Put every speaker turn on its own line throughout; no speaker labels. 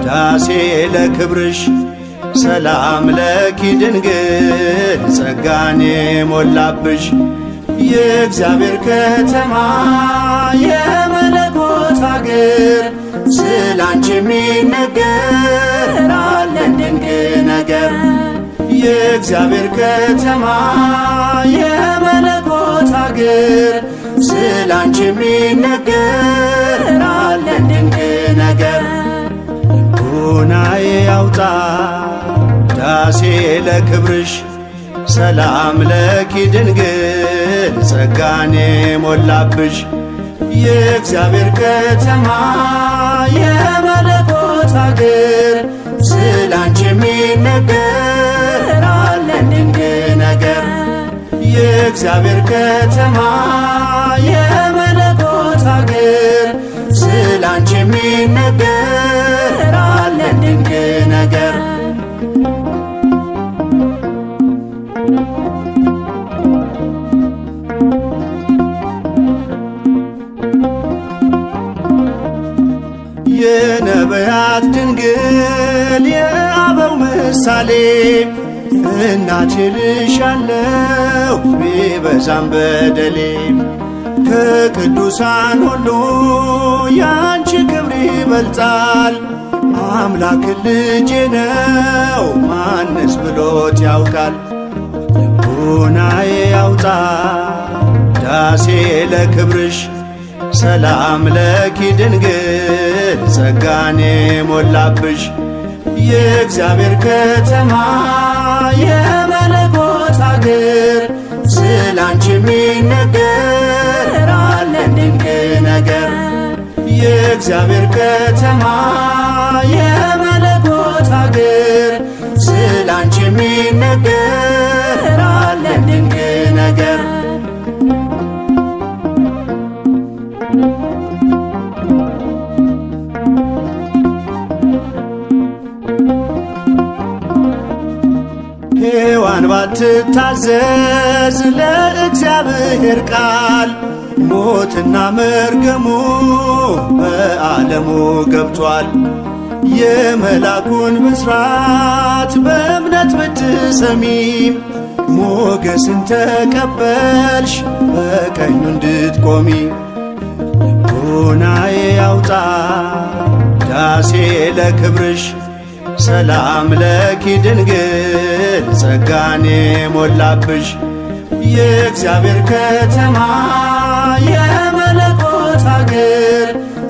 ዳሴ ለክብርሽ ሰላም ለኪ ድንግል ጸጋን የሞላብሽ የእግዚአብሔር ከተማ የመለኮት አገር ስላንቺ የሚነገር አለን ድንቅ ነገር። የእግዚአብሔር ከተማ የመለኮት አገር ስላንቺ የሚነገር አለን ድንቅ ነገር። ልቦናዬ ያውጣ ዳሴ ለክብርሽ ሰላም ለኪ ድንግል ጸጋን የሞላብሽ የእግዚአብሔር ከተማ የመለኮት አገር ስላንቺ የሚነገር አለን ድንቅ ነገር። የእግዚአብሔር ከተማ የመለኮት አገር ስላንቺ የሚነገር አለን ድንቅ ነገር። የነቢያት ድንግል የአበው ምሳሌ እናቴ ልሻለሁ ቢበዛም በደሌ ከቅዱሳን ሁሉ ያንቺ ክብር ይበልጣል። አምላክ ልጄ ነው ማንስ ብሎት ያውቃል። ልቦናዬ ያውጣ ዳሴ ለክብርሽ ሰላም ለኪ ድንግል ጸጋን የሞላብሽ የእግዚአብሔር ከተማ የመለኮት አገር ስላንቺ የሚነገር አለን ድንቅ ነገር። የእግዚአብሔር ከተማ የመለኮት አገር ስላንቺ የሚነገር አለን ድንቅ ነገር። ሔዋን ባትታዘዝ ለእግዚአብሔር ቃል ሞትና መርገሙ በዓለሙ ገብቷል። የመላኩን ብስራት በእምነት ብትሰሚም ሞገስን ተቀበልሽ በቀኙ እንድትቆሚ። ልቦናዬ ያውጣ ዳሴ ለክብርሽ ሰላም ለኪ ድንግል ጸጋን የሞላብሽ የእግዚአብሔር ከተማ የመለኮት አገር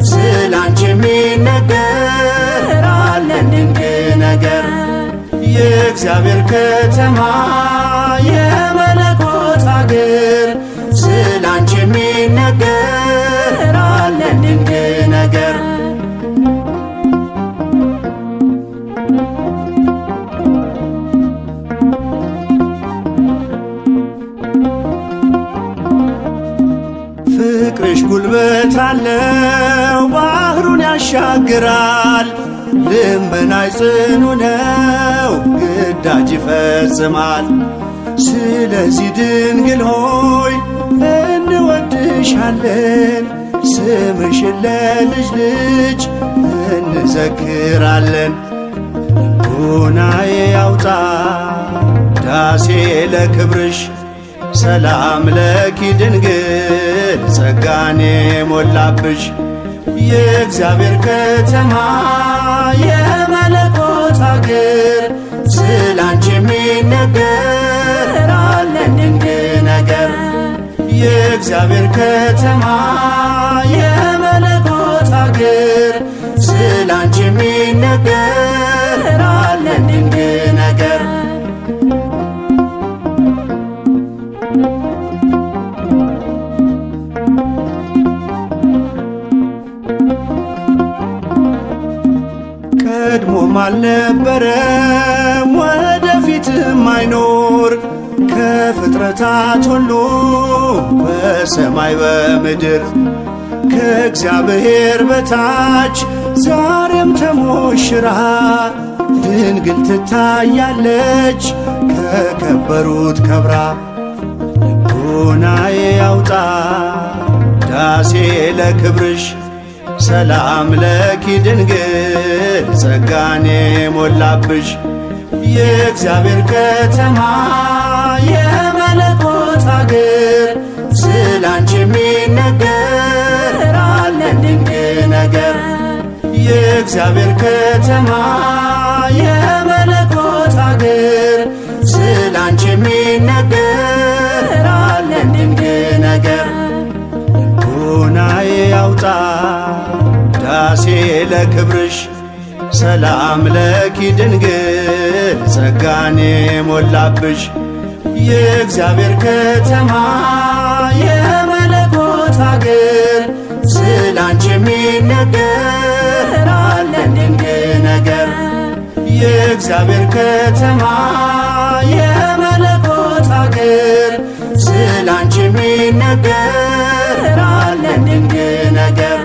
ስላንቺ የሚነገር አለን ድንቅ ነገር። የእግዚአብሔር ከተማ የመለኮት አገር ስላንቺ የሚነገር አለን ድንቅ ነገር። ፍቅርሽ ጉልበት አለው ባህሩን ያሻግራል። ልመናሽ ጽኑ ነው ግዳጅ ይፈጽማል። ስለዚህ ድንግል ሆይ እንወድሻለን ስምሽን ለልጅ ልጅ እንዘክራለን። ልቦናዬ ያውጣ ዳሴ ለክብርሽ ሰላም ለኪ ድንግል ጸጋን የሞላብሽ የእግዚአብሔር ከተማ የመለኮት አገር ስላንቺ የሚነገር አለን ድንቅ ነገር። የእግዚአብሔር ከተማ የመለኮት አገር ስላንቺ የሚነገር አለን ድንቅ ነገር። አልነበረም ወደፊትም አይኖር ከፍጥረታት ሁሉ በሰማይ በምድር ከእግዚአብሔር በታች ዛሬም ተሞሽራ ድንግል ትታያለች ከከበሩት ከብራ። ልቦናዬ ያውጣ ዳሴ ለክብርሽ ሰላም ለኪ ድንግል ጸጋኔ ሞላብሽ። የእግዚአብሔር ከተማ የመለኮት አገር ስላንቺ የሚነገር አለን ድንቅ ነገር። የእግዚአብሔር ከተማ የመለኮት አገር ስላንቺ የሚነገር አለን ድንቅ ነገር። ልቦናዬ ያውጣ ዳሴ ለክብርሽ ሰላም ለኪ ድንግል ጸጋኔ ሞላብሽ። የእግዚአብሔር ከተማ የመለኮት አገር ስላንቺ የሚነገር አለን ድንቅ ነገር። የእግዚአብሔር ከተማ የመለኮት አገር ስላንቺ የሚነገር አለን ድንቅ ነገር።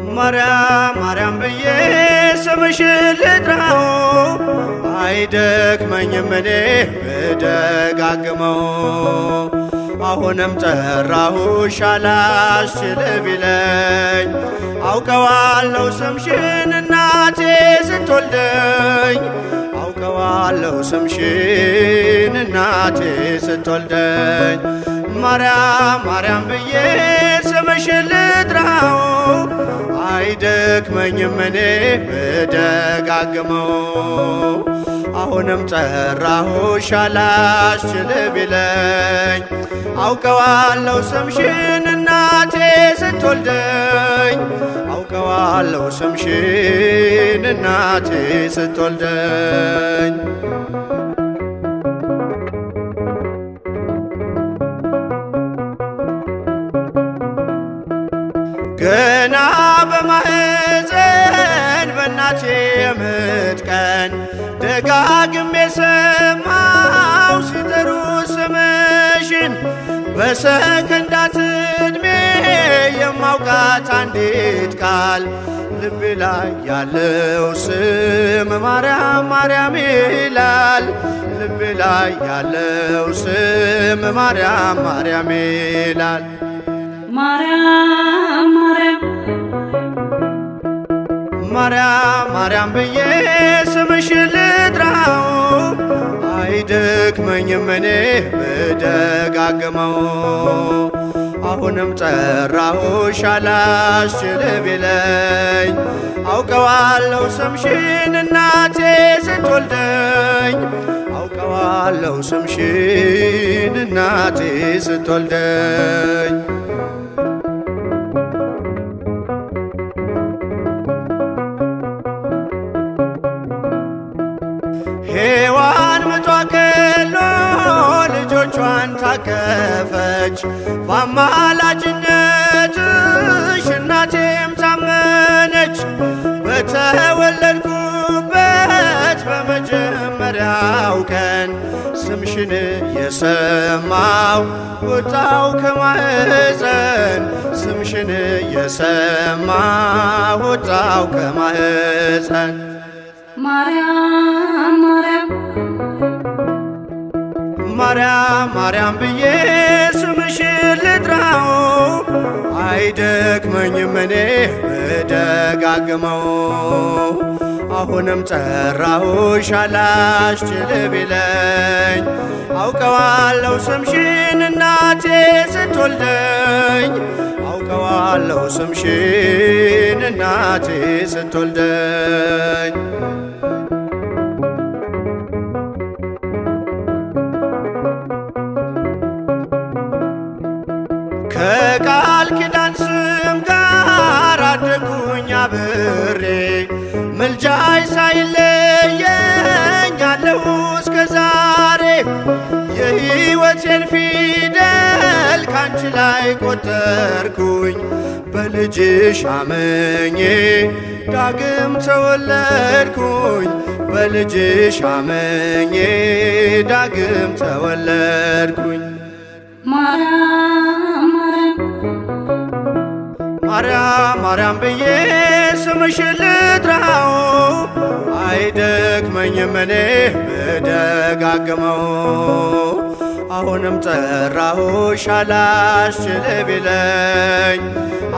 ማርያም ማርያም ብዬ ስምሽን ልጥራው አይደክመኝም እኔ ብደጋግመው። አሁንም ጠራሁሽ አላስችል ቢለኝ አውቀዋለሁ ስምሽን እናቴ ስትወልደኝ አውቀዋለሁ ስምሽን እናቴ ስትወልደኝ። ማርያም ማርያም ብዬ ስምሽን ልጥራው አይደክመኝም እኔ ብደጋግመው። አሁንም ጠራሁሽ አላስችል ቢለኝ አውቀዋለሁ ስምሽን እናቴ ስትወልደኝ አውቀዋለሁ ስምሽን እናቴ ስትወልደኝ። ገና በማህፀን በእናቴ የምጥ ቀን ደጋግሜ ሰማው ሲጠሩ ስምሽን በሰከንዳት ዕድሜ የማውቃት አንዲት ቃል ልቤ ላይ ያለው ስም ማርያም ማርያም ይላል። ልቤ ላይ ያለው ስም ማርያም ማርያም ይላል።
ማርያም ማርያም
ማርያም ማርያም ብዬ ስምሽን ልጥራው አይደክመኝም እኔ ብደጋግመው። አሁንም ጠራሁሽ አላስችል ቢለኝ አውቀዋለሁ ስምሽን እናቴ ስትወልደኝ አውቀዋለሁ ስምሽን እናቴ ስትወልደኝ። ሔዋን ምጧ ቀሎ ልጆቿን ታቀፈች በአማላጅነትሽ እናቴም ታመነች። በተወለድኩበት በመጀመሪያው ቀን ስምሽን የሰማው ወጣው ከማህፀን ስምሽን የሰማው ወጣው ከማህፀን።
ማርያም ማርያም
ማርያም ማርያም ብዬ ስምሽን ልጥራው አይደክመኝም እኔ ብደጋግመው። አሁንም ጠራሁሽ አላስችል ቢለኝ አውቀዋለሁ ስምሽን እናቴ ስትወልደኝ አውቀዋለሁ ስምሽን እናቴ ስትወልደኝ። ከቃል ኪዳን ስም ጋር አደጉኝ አብሬ ምልጃይ ሳይለየኝ አለሁ እስከ ዛሬ። የሕይወቴን ፊደል ካንቺ ላይ ቆጠርኩኝ በልጅሽ አመኜ ዳግም ተወለድኩኝ በልጅሽ አመኜ ዳግም ተወለድኩኝ።
ማርያም
ማርያም ማርያም ብዬ ስምሽን ልጥራው አይደክመኝም እኔ ብደጋግመው። አሁንም ጠራሁሽ አላስችል ቢለኝ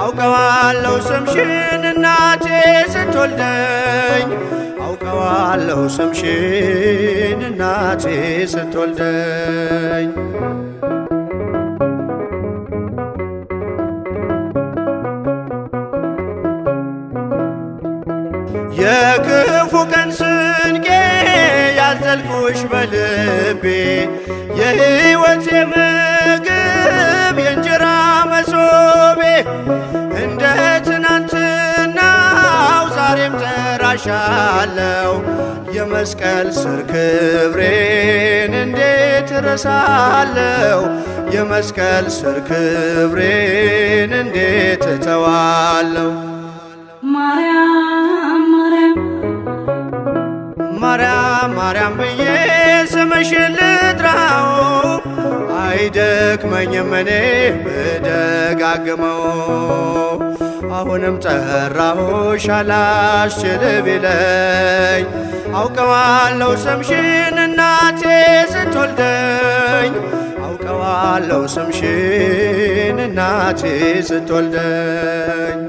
አውቀዋለሁ ስምሽን እናቴ ስትወልደኝ አውቀዋለሁ ስምሽን እናቴ ስትወልደኝ። የክፉ ቀን ስንቄ ያዘልኩሽ በልቤ የሕይወቴ ምግብ የእንጀራ መሶቤ እንደ ትናንትናው ዛሬም ጠራሻለው የመስቀል ስር ክብሬን እንዴት እረሳለው የመስቀል ስር ክብሬን እንዴት እተዋለው።
ማርያም
ማርያም ማርያም ብዬ ስምሽን ልጥራው አይደክመኝም እኔ ብደጋግመው። አሁንም ጠራሁሽ አላስችል ቢለኝ አውቀዋለሁ ስምሽን እናቴ ስትወልደኝ አውቀዋለሁ ስምሽን እናቴ ስትወልደኝ።